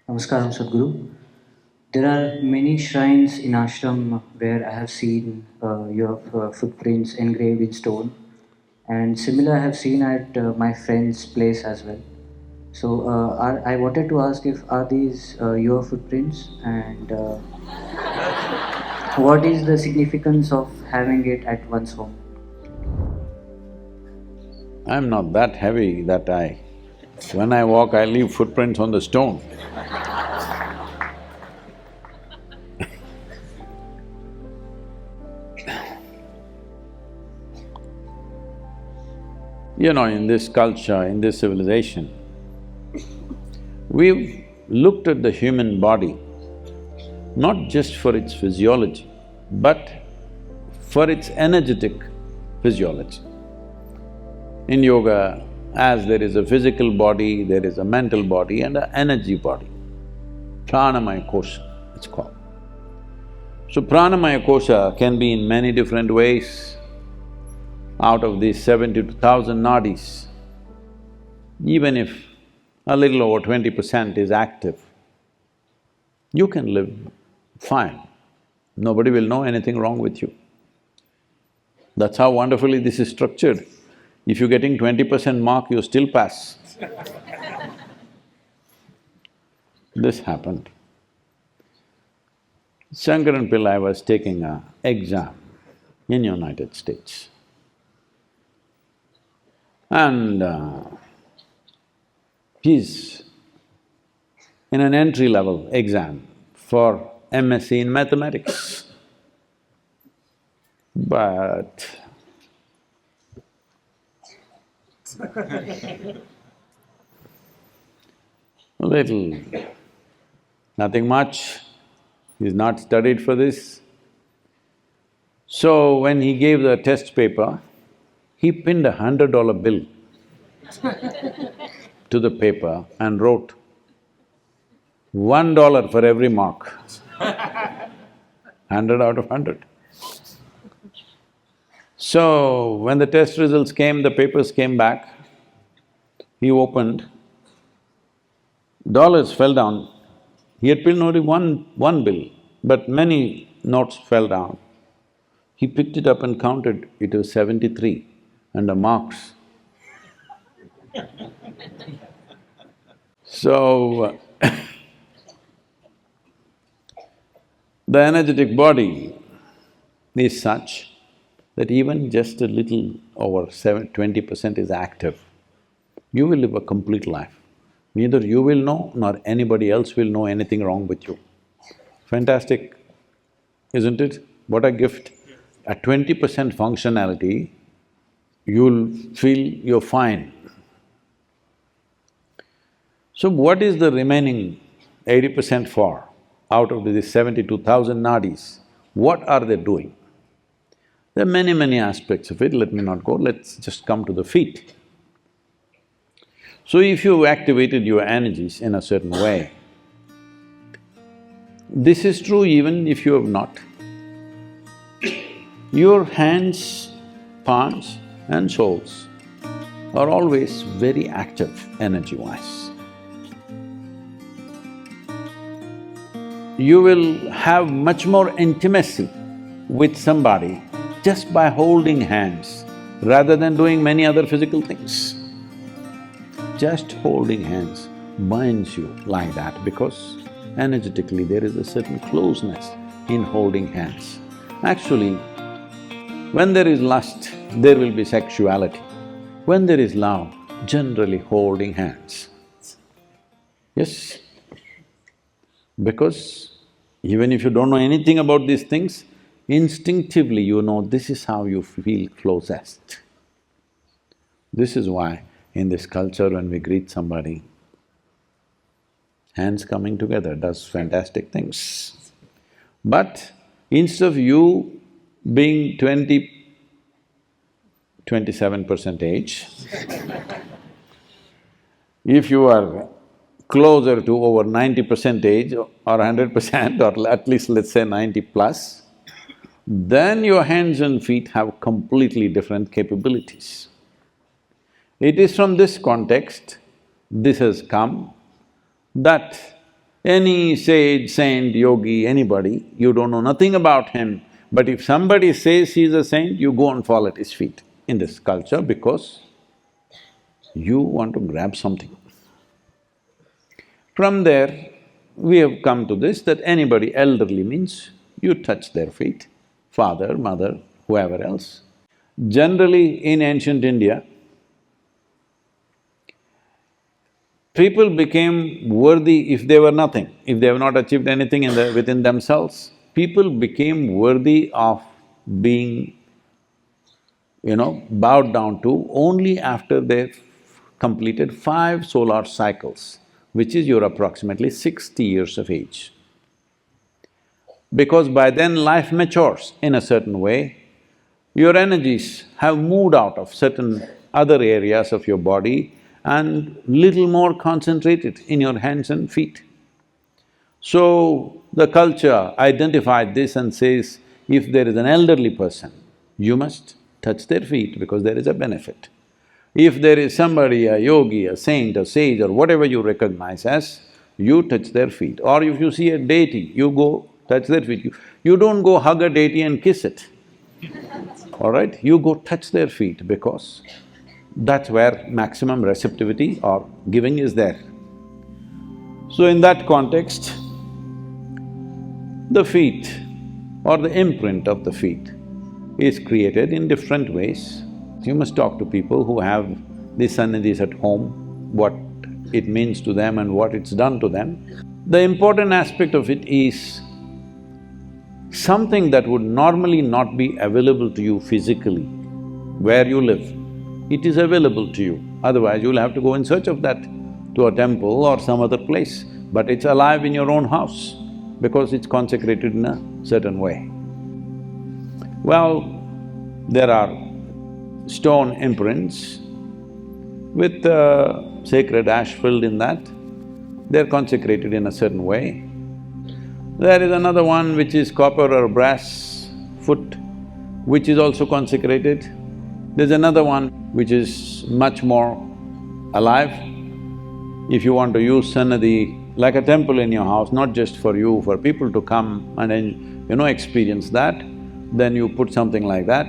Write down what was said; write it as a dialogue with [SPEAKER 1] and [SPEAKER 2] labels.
[SPEAKER 1] Namaskaram Sadhguru. There are many shrines in ashram where I have seen your footprints engraved in stone, and similar I have seen at my friend's place as well. So I wanted to ask if are these your footprints, and what is the significance of having it at one's home?
[SPEAKER 2] I'm not that heavy that when I walk, I leave footprints on the stone. You know, in this culture, in this civilization, we've looked at the human body not just for its physiology, but for its energetic physiology. In yoga, as there is a physical body, there is a mental body and an energy body. Pranamaya kosha, it's called. So pranamaya kosha can be in many different ways. Out of these 72,000 nadis, even if a little over 20% is active, you can live fine. Nobody will know anything wrong with you. That's how wonderfully this is structured. If you're getting 20% mark, you still pass. This happened. Shankaran Pillai was taking an exam in United States. And he's in an entry-level exam for MSc in mathematics. But nothing much, he's not studied for this. So when he gave the test paper, he pinned $100 bill to the paper and wrote $1 for every mark, 100 out of 100. So when the test results came, the papers came back, he opened, dollars fell down. He had pinned only one bill, but many notes fell down. He picked it up and counted, it was 73. And the marks. So, the energetic body is such that even just a little over 20% is active, you will live a complete life. Neither you will know nor anybody else will know anything wrong with you. Fantastic, isn't it? What a gift. At 20% functionality, you'll feel you're fine. So what is the remaining 80% for? Out of these 72,000 nadis, what are they doing? There are many aspects of it, let me not go, let's just come to the feet. So if you've activated your energies in a certain way, this is true even if you have not. Your hands, palms and soles are always very active energy-wise. You will have much more intimacy with somebody just by holding hands rather than doing many other physical things. Just holding hands binds you like that because energetically there is a certain closeness in holding hands. Actually, when there is lust, there will be sexuality. When there is love, generally holding hands. Yes? Because even if you don't know anything about these things, instinctively you know this is how you feel closest. This is why in this culture when we greet somebody, hands coming together does fantastic things. But instead of you being 27% age, if you are closer to over 90% age or 100% or at least let's say 90 plus, then your hands and feet have completely different capabilities. It is from this context, this has come, that Any sage, saint, yogi, anybody, you don't know nothing about him, but if somebody says he's a saint, you go and fall at his feet in this culture because you want to grab something. From there, we have come to this that anybody elderly means you touch their feet, father, mother, whoever else. Generally, in ancient India, people became worthy if they were nothing, if they have not achieved anything within themselves. People became worthy of being, bowed down to only after they've completed 5 solar cycles, which is you're approximately 60 years of age. Because by then life matures in a certain way, your energies have moved out of certain other areas of your body and little more concentrated in your hands and feet. So, the culture identified this and says, if there is an elderly person, you must touch their feet because there is a benefit. If there is somebody, a yogi, a saint, a sage or whatever you recognize as, you touch their feet. Or if you see a deity, you go touch their feet. You don't go hug a deity and kiss it, all right? You go touch their feet because that's where maximum receptivity or giving is there. So in that context, the feet or the imprint of the feet is created in different ways. You must talk to people who have these sannidhis at home, what it means to them and what it's done to them. The important aspect of it is something that would normally not be available to you physically, where you live. It is available to you, otherwise you'll have to go in search of that to a temple or some other place, but it's alive in your own house because it's consecrated in a certain way. Well, there are stone imprints with sacred ash filled in that, they're consecrated in a certain way. There is another one which is copper or brass foot, which is also consecrated. There's another one which is much more alive. If you want to use Sannidhi like a temple in your house, not just for you, for people to come and experience that, then you put something like that.